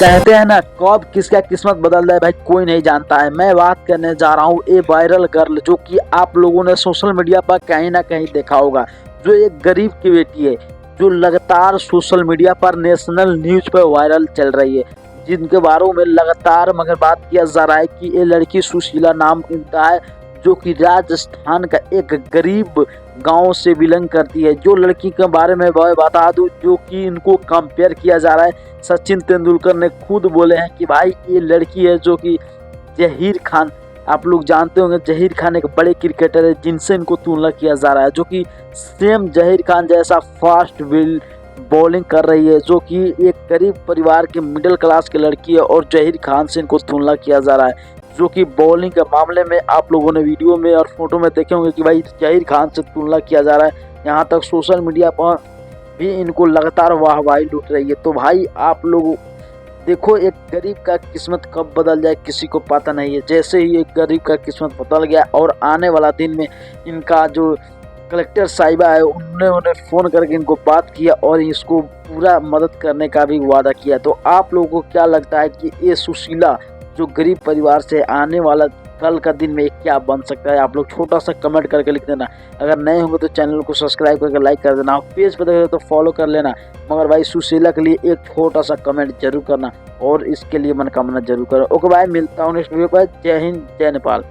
कहते हैं ना, कब किसका किस्मत बदल जाए भाई कोई नहीं जानता है। मैं बात करने जा रहा हूँ ए वायरल गर्ल, जो कि आप लोगों ने सोशल मीडिया पर कहीं ना कहीं देखा होगा। जो एक गरीब की बेटी है, जो लगातार सोशल मीडिया पर नेशनल न्यूज पर वायरल चल रही है, जिनके बारे में लगातार मगर बात किया जा रहा है कि ये लड़की सुशीला नाम इनका है, जो कि राजस्थान का एक गरीब गांव से बिलोंग करती है। जो लड़की के बारे में बता दूं, जो कि इनको कंपेयर किया जा रहा है, सचिन तेंदुलकर ने खुद बोले हैं कि भाई ये लड़की है जो कि जहीर खान, आप लोग जानते होंगे जहीर खान एक बड़े क्रिकेटर है, जिनसे इनको तुलना किया जा रहा है, जो कि सेम जहीर खान जैसा फास्ट बॉलिंग कर रही है, जो कि एक गरीब परिवार के मिडिल क्लास की लड़की है। और जहीर खान से इनको तुलना किया जा रहा है, जो कि बॉलिंग के मामले में आप लोगों ने वीडियो में और फोटो में देखे होंगे कि भाई जहीर खान से तुलना किया जा रहा है। यहाँ तक सोशल मीडिया पर भी इनको लगातार वाहवाही लूट रही है। तो भाई आप लोग देखो, एक गरीब का किस्मत कब बदल जाए किसी को पता नहीं है। जैसे ही एक गरीब का किस्मत बदल गया और आने वाला दिन में इनका जो कलेक्टर साहिबा है, उन्होंने उन्हें फ़ोन करके इनको बात किया और इसको पूरा मदद करने का भी वादा किया। तो आप लोगों को क्या लगता है कि ये सुशीला जो गरीब परिवार से आने वाला कल का दिन में क्या बन सकता है? आप लोग छोटा सा कमेंट करके लिख देना। अगर नए होंगे तो चैनल को सब्सक्राइब करके लाइक कर देना, पेज पर देखे तो फॉलो कर लेना। मगर भाई सुशीला के लिए एक छोटा सा कमेंट जरूर करना और इसके लिए मनोकामना जरूर करो। ओके भाई, मिलता हूँ नेक्स्ट वीडियो पर। जय हिंद, जय नेपाल।